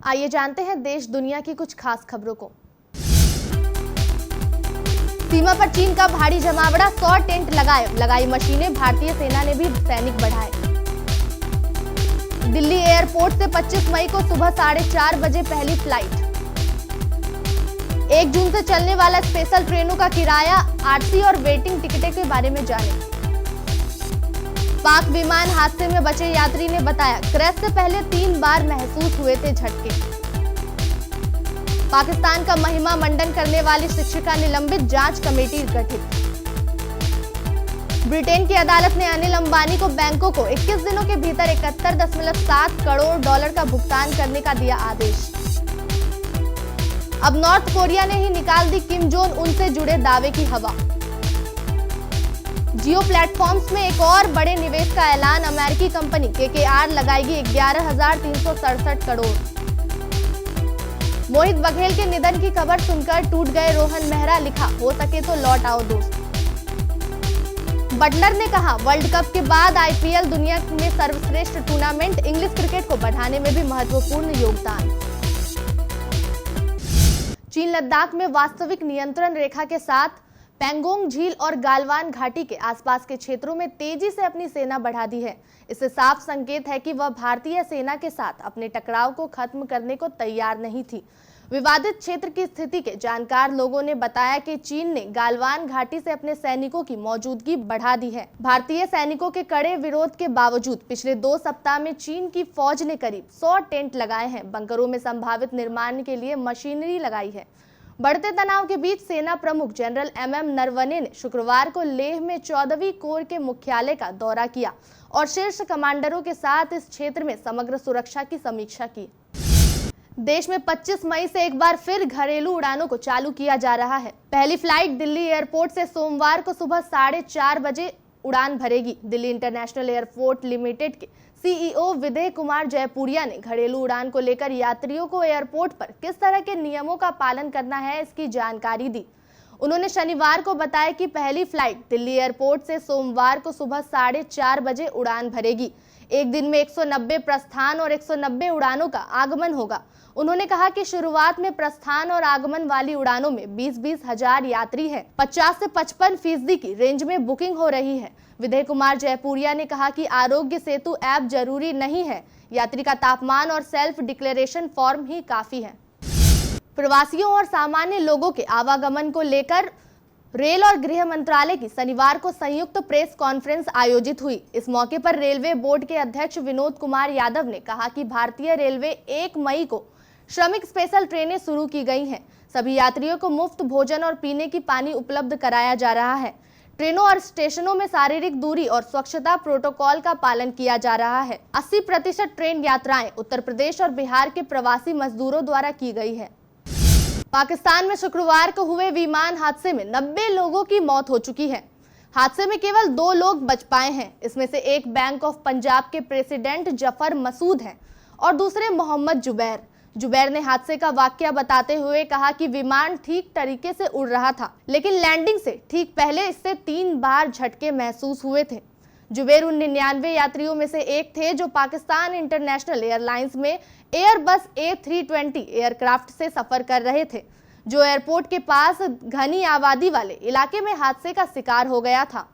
आइए जानते हैं देश दुनिया की कुछ खास खबरों को। सीमा पर चीन का भारी जमावड़ा, 100 टेंट लगाई मशीनें, भारतीय सेना ने भी सैनिक बढ़ाए। दिल्ली एयरपोर्ट से 25 मई को सुबह 4:30 बजे पहली फ्लाइट। 1 जून से चलने वाला स्पेशल ट्रेनों का किराया, आरसी और वेटिंग टिकटें के बारे में जानें। पाक विमान हादसे में बचे यात्री ने बताया, क्रैश से पहले 3 बार महसूस हुए थे झटके। पाकिस्तान का महिमा मंडन करने वाली शिक्षिका निलंबित, जांच कमेटी गठित। ब्रिटेन की अदालत ने अनिल अंबानी को बैंकों को 21 दिनों के भीतर 71.7 करोड़ डॉलर का भुगतान करने का दिया आदेश। अब नॉर्थ कोरिया ने ही निकाल दी किम जोंग उन से जुड़े दावे की हवा। जियो प्लेटफॉर्म्स में एक और बड़े निवेश का ऐलान, अमेरिकी कंपनी KKR लगाएगी 11,367 करोड़। मोहित बघेल के निधन की खबर सुनकर टूट गए रोहन मेहरा, लिखा, हो सके तो लौट आओ दोस्त। बटलर ने कहा, वर्ल्ड कप के बाद IPL दुनिया में सर्वश्रेष्ठ टूर्नामेंट, इंग्लिश क्रिकेट को बढ़ाने में भी महत्वपूर्ण योगदान। चीन लद्दाख में वास्तविक नियंत्रण रेखा के साथ पैंगोंग झील और गालवान घाटी के आसपास के क्षेत्रों में तेजी से अपनी सेना बढ़ा दी है। इससे साफ संकेत है कि वह भारतीय सेना के साथ अपने टकराव को खत्म करने को तैयार नहीं थी। विवादित क्षेत्र की स्थिति के जानकार लोगों ने बताया कि चीन ने गालवान घाटी से अपने सैनिकों की मौजूदगी बढ़ा दी है। भारतीय सैनिकों के कड़े विरोध के बावजूद पिछले 2 सप्ताह में चीन की फौज ने करीब 100 टेंट लगाए हैं। बंकरों में संभावित निर्माण के लिए मशीनरी लगाई है। बढ़ते तनाव के बीच सेना प्रमुख जनरल MM नरवणे ने शुक्रवार को लेह में 14वीं कोर के मुख्यालय का दौरा किया और शीर्ष कमांडरों के साथ इस क्षेत्र में समग्र सुरक्षा की समीक्षा की। देश में 25 मई से एक बार फिर घरेलू उड़ानों को चालू किया जा रहा है। पहली फ्लाइट दिल्ली एयरपोर्ट से सोमवार को सुबह 4:30 बजे उड़ान भरेगी। दिल्ली इंटरनेशनल एयरपोर्ट लिमिटेड के CEO विदय कुमार जयपुरिया ने घरेलू उड़ान को लेकर यात्रियों को एयरपोर्ट पर किस तरह के नियमों का पालन करना है, इसकी जानकारी दी। उन्होंने शनिवार को बताया कि पहली फ्लाइट दिल्ली एयरपोर्ट से सोमवार को सुबह 4:30 बजे उड़ान भरेगी। एक दिन में 190 प्रस्थान और 190 उड़ानों का आगमन होगा। उन्होंने कहा कि शुरुआत में प्रस्थान और आगमन वाली उड़ानों में 20-20 हजार यात्री हैं। 50 से 55% की रेंज में बुकिंग हो रही है। विदय कुमार जयपुरिया ने कहा कि आरोग्य सेतु ऐप जरूरी नहीं है, यात्री का तापमान और सेल्फ डिक्लेरेशन फॉर्म ही काफी है। प्रवासियों और सामान्य लोगों के आवागमन को लेकर रेल और गृह मंत्रालय की शनिवार को संयुक्त प्रेस कॉन्फ्रेंस आयोजित हुई। इस मौके पर रेलवे बोर्ड के अध्यक्ष विनोद कुमार यादव ने कहा कि भारतीय रेलवे 1 मई को श्रमिक स्पेशल ट्रेनें शुरू की गई हैं। सभी यात्रियों को मुफ्त भोजन और पीने की पानी उपलब्ध कराया जा रहा है। ट्रेनों और स्टेशनों में शारीरिक दूरी और स्वच्छता प्रोटोकॉल का पालन किया जा रहा है। 80% ट्रेन यात्राएं उत्तर प्रदेश और बिहार के प्रवासी मजदूरों द्वारा की गई है। पाकिस्तान में शुक्रवार को हुए विमान हादसे में 90 लोगों की मौत हो चुकी है। हादसे में केवल 2 लोग बच पाए हैं। इसमें से एक बैंक ऑफ पंजाब के प्रेसिडेंट जफर मसूद हैं और दूसरे मोहम्मद जुबैर ने हादसे का वाकया बताते हुए कहा कि विमान ठीक तरीके से उड़ रहा था, लेकिन लैंडिंग से ठीक पहले इससे 3 बार झटके महसूस हुए थे। जुबैर उन 99 यात्रियों में से एक थे जो पाकिस्तान इंटरनेशनल एयरलाइंस में एयरबस A320 एयरक्राफ्ट से सफर कर रहे थे, जो एयरपोर्ट के पास घनी आबादी वाले इलाके में हादसे का शिकार हो गया था।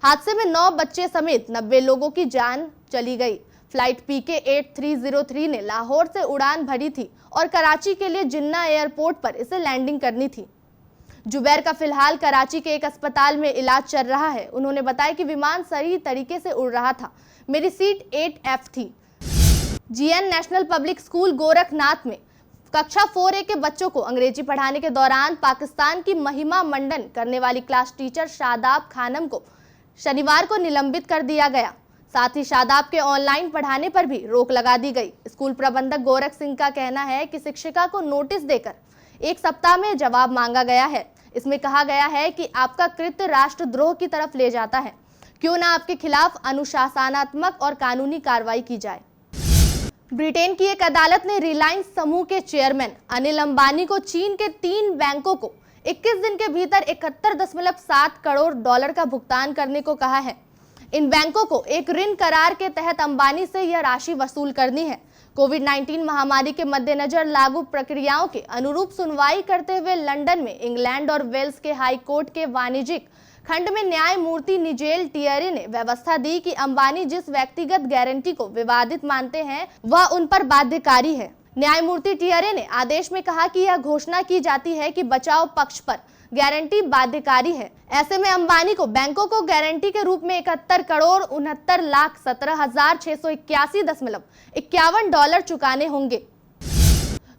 हादसे में 9 बच्चे समेत 90 लोगों की जान चली गई। फ्लाइट PK 8303 ने लाहौर से उड़ान भरी थी और कराची के लिए जिन्ना एयरपोर्ट पर इसे लैंडिंग करनी थी। जुबैर का फिलहाल कराची के एक अस्पताल में इलाज चल रहा है। उन्होंने बताया कि विमान सही तरीके से उड़ रहा था। मेरी सीट 8F थी। GN national public school Gorakhnath में कक्षा 4A के बच्चों को अंग्रेजी पढ़ाने के दौरान पाकिस्तान की महिमा मंडन करने वाली क्लास टीचर शादाब खानम को शनिवार को निलंबित कर दिया गया। साथ ही शादाब के ऑनलाइन पढ़ाने पर भी रोक लगा दी गई। स्कूल प्रबंधक गोरख सिंह का कहना है कि शिक्षिका को नोटिस देकर 1 सप्ताह में जवाब मांगा गया है। इसमें कहा गया है कि आपका कृत्य राष्ट्रद्रोह की तरफ ले जाता है, क्यों ना आपके खिलाफ अनुशासनात्मक और कानूनी कार्रवाई की जाए। ब्रिटेन की एक अदालत ने रिलायंस समूह के चेयरमैन अनिल अंबानी को चीन के 3 बैंकों को 21 दिन के भीतर 71.7 करोड़ डॉलर का भुगतान करने को कहा है। इन बैंकों को एक ऋण करार के तहत अंबानी से यह राशि वसूल करनी है। कोविड-19 महामारी के मद्देनजर लागू प्रक्रियाओं के अनुरूप सुनवाई करते हुए लंदन में इंग्लैंड और वेल्स के हाई कोर्ट के वाणिज्यिक खंड में न्यायमूर्ति निजेल टियरे ने व्यवस्था दी कि अंबानी जिस व्यक्तिगत गारंटी को विवादित मानते हैं वह उन पर बाध्यकारी है। न्यायमूर्ति टियरे ने आदेश में कहा कि यह घोषणा की जाती है कि बचाव पक्ष पर गारंटी बाध्यकारी है। ऐसे में अंबानी को बैंकों को गारंटी के रूप में 71,69,17,681.51 डॉलर चुकाने होंगे।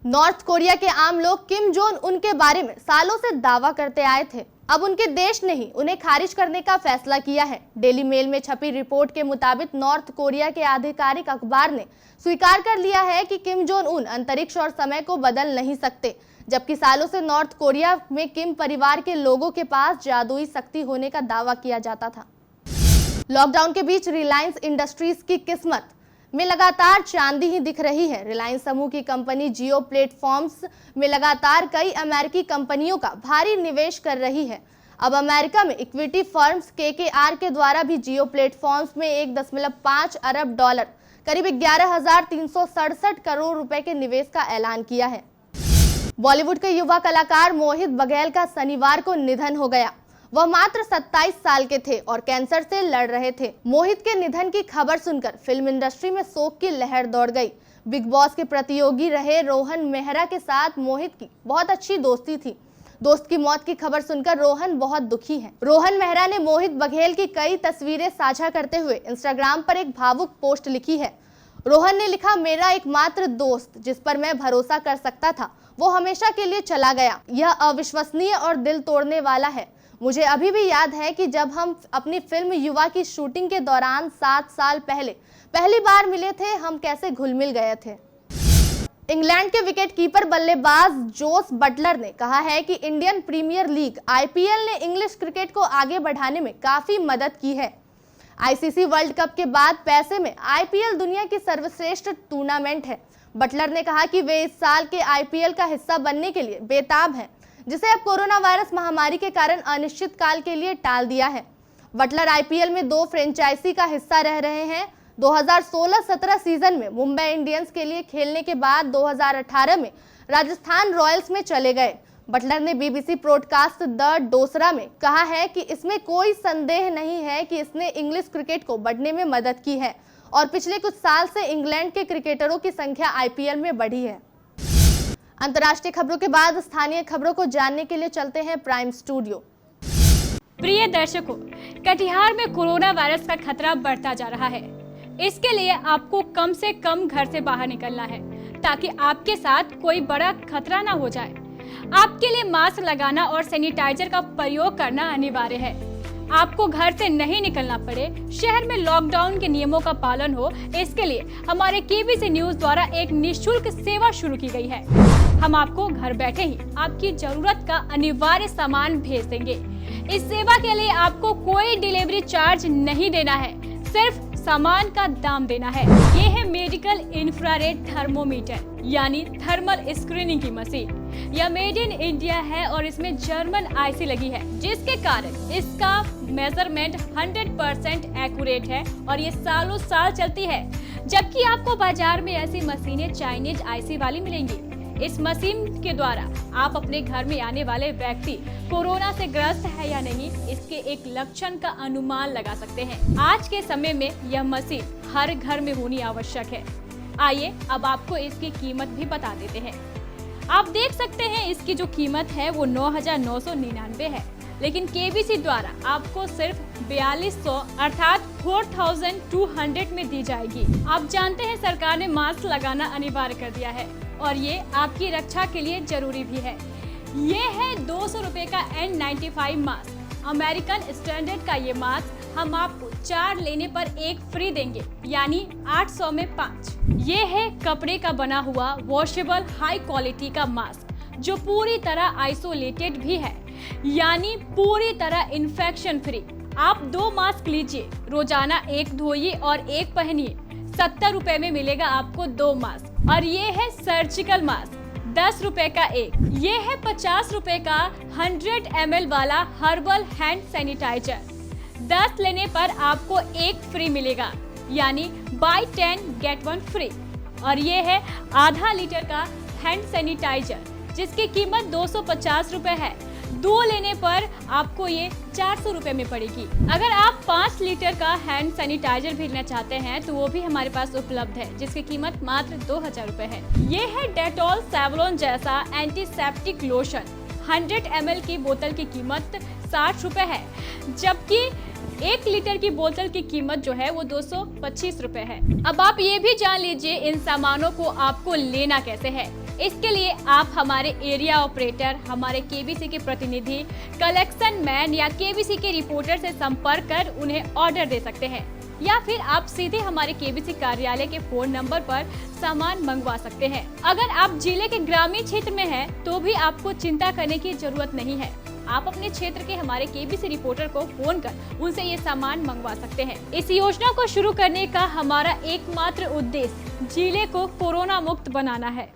नॉर्थ कोरिया के आम लोग किम जोंग उन के बारे में सालों से दावा करते आए थे। अब उनके देश ने ही उन्हें खारिज करने का फैसला किया है। डेली मेल में छपी रिपोर्ट के मुताबिक नॉर्थ कोरिया के आधिकारिक अखबार ने स्वीकार कर लिया है कि किम जोंग उन अंतरिक्ष और समय को बदल नहीं सकते, जबकि सालों से नॉर्थ कोरिया में किम परिवार के लोगों के पास जादुई शक्ति होने का दावा किया जाता था। लॉकडाउन के बीच रिलायंस इंडस्ट्रीज की किस्मत में लगातार चांदी ही दिख रही है। रिलायंस समूह की कंपनी जियो प्लेटफॉर्म्स में लगातार कई अमेरिकी कंपनियों का भारी निवेश कर रही है। अब अमेरिका में इक्विटी फर्म्स KKR के द्वारा भी जियो प्लेटफॉर्म्स में 1.5 अरब डॉलर करीब 11,367 करोड़ रुपए के निवेश का ऐलान किया है। बॉलीवुड के युवा कलाकार मोहित बघेल का शनिवार को निधन हो गया। वह मात्र 27 साल के थे और कैंसर से लड़ रहे थे। मोहित के निधन की खबर सुनकर फिल्म इंडस्ट्री में शोक की लहर दौड़ गई। बिग बॉस के प्रतियोगी रहे रोहन मेहरा के साथ मोहित की बहुत अच्छी दोस्ती थी। दोस्त की मौत की खबर सुनकर रोहन बहुत दुखी है। रोहन मेहरा ने मोहित बघेल की कई तस्वीरें साझा करते हुए इंस्टाग्राम पर एक भावुक पोस्ट लिखी है। रोहन ने लिखा, मेरा एकमात्र दोस्त जिस पर मैं भरोसा कर सकता था वो हमेशा के लिए चला गया। यह अविश्वसनीय और दिल तोड़ने वाला है। मुझे अभी भी याद है कि जब हम अपनी फिल्म युवा की शूटिंग के दौरान 7 साल पहले पहली बार मिले थे, हम कैसे घुल मिल गए थे। इंग्लैंड के विकेटकीपर बल्लेबाज जोस बटलर ने कहा है कि इंडियन प्रीमियर लीग IPL ने इंग्लिश क्रिकेट को आगे बढ़ाने में काफी मदद की है। ICC वर्ल्ड कप के बाद पैसे में IPL दुनिया की सर्वश्रेष्ठ टूर्नामेंट है। बटलर ने कहा कि वे इस साल के IPL का हिस्सा बनने के लिए बेताब हैं, जिसे अब कोरोना वायरस महामारी के कारण अनिश्चित काल के लिए टाल दिया है। बटलर IPL में 2 फ्रेंचाइजी का हिस्सा रह रहे हैं। 2016-17 सीजन में मुंबई इंडियंस के लिए खेलने के बाद 2018 में राजस्थान रॉयल्स में चले गए। बटलर ने BBC ब्रॉडकास्ट द डोसरा में कहा है कि इसमें कोई संदेह नहीं है कि इसने इंग्लिश क्रिकेट को बढ़ने में मदद की है और पिछले कुछ साल से इंग्लैंड के क्रिकेटरों की संख्या IPL में बढ़ी है। अंतर्राष्ट्रीय खबरों के बाद स्थानीय खबरों को जानने के लिए चलते हैं प्राइम स्टूडियो। प्रिय दर्शकों, कटिहार में कोरोना वायरस का खतरा बढ़ता जा रहा है। इसके लिए आपको कम से कम घर से बाहर निकलना है ताकि आपके साथ कोई बड़ा खतरा ना हो जाए। आपके लिए मास्क लगाना और सैनिटाइजर का प्रयोग करना अनिवार्य है। आपको घर से नहीं निकलना पड़े, शहर में लॉकडाउन के नियमों का पालन हो, इसके लिए हमारे KBC न्यूज द्वारा एक निःशुल्क सेवा शुरू की गई है। हम आपको घर बैठे ही आपकी जरूरत का अनिवार्य सामान भेज देंगे। इस सेवा के लिए आपको कोई डिलीवरी चार्ज नहीं देना है, सिर्फ सामान का दाम देना है। ये है मेडिकल इंफ्रारेड थर्मोमीटर यानी थर्मल स्क्रीनिंग की मशीन। यह मेड इन इंडिया है और इसमें जर्मन IC लगी है, जिसके कारण इसका मेजरमेंट 100% एक्यूरेट है और ये सालों साल चलती है। जबकि आपको बाजार में ऐसी मशीनें चाइनीज IC वाली मिलेंगी। इस मशीन के द्वारा आप अपने घर में आने वाले व्यक्ति कोरोना से ग्रस्त है या नहीं, इसके एक लक्षण का अनुमान लगा सकते हैं। आज के समय में यह मशीन हर घर में होनी आवश्यक है। आइए अब आपको इसकी कीमत भी बता देते हैं। आप देख सकते हैं इसकी जो कीमत है वो 9,999 है, लेकिन KBC द्वारा आपको सिर्फ 4200 अर्थात 4200 में दी जाएगी। आप जानते हैं सरकार ने मास्क लगाना अनिवार्य कर दिया है और ये आपकी रक्षा के लिए जरूरी भी है। ये है 200 रुपए का N95 मास्क। अमेरिकन स्टैंडर्ड का ये मास्क हम आपको 4 लेने पर 1 फ्री देंगे, यानी 800 में 5। ये है कपड़े का बना हुआ वॉशेबल हाई क्वालिटी का मास्क जो पूरी तरह आइसोलेटेड भी है, यानी पूरी तरह इन्फेक्शन फ्री। आप 2 मास्क लीजिए, रोजाना 1 धोइए और 1 पहनिए। 70 रुपए में मिलेगा आपको 2 मास्क। और ये है सर्जिकल मास्क, 10 रुपए का 1। ये है 50 रुपए का 100 ml वाला हर्बल हैंड सैनिटाइजर। 10 लेने पर आपको 1 फ्री मिलेगा, यानी बाय 10 गेट 1 फ्री। और ये है आधा लीटर का हैंड सैनिटाइजर जिसकी कीमत 250 रुपए है। 2 लेने पर आपको ये 400 रुपए में पड़ेगी। अगर आप 5 लीटर का हैंड सैनिटाइजर भी लेना चाहते हैं तो वो भी हमारे पास उपलब्ध है जिसकी कीमत मात्र 2000 रुपए है। ये है डेटॉल सेवलॉन जैसा एंटीसेप्टिक लोशन। 100 ml की बोतल की कीमत 60 रुपए है, जबकि 1 लीटर की बोतल की कीमत जो है वो 225 रुपए है। अब आप ये भी जान लीजिए इन सामानों को आपको लेना कैसे है। इसके लिए आप हमारे एरिया ऑपरेटर, हमारे केबीसी के प्रतिनिधि, कलेक्शन मैन या केबीसी के रिपोर्टर से संपर्क कर उन्हें ऑर्डर दे सकते हैं, या फिर आप सीधे हमारे केबीसी कार्यालय के फोन नंबर पर सामान मंगवा सकते हैं। अगर आप जिले के ग्रामीण क्षेत्र में हैं, तो भी आपको चिंता करने की जरूरत नहीं है। आप अपने क्षेत्र के हमारे केबीसी रिपोर्टर को फोन कर उनसे ये सामान मंगवा सकते हैं। इस योजना को शुरू करने का हमारा एकमात्र उद्देश्य जिले को कोरोना मुक्त बनाना है।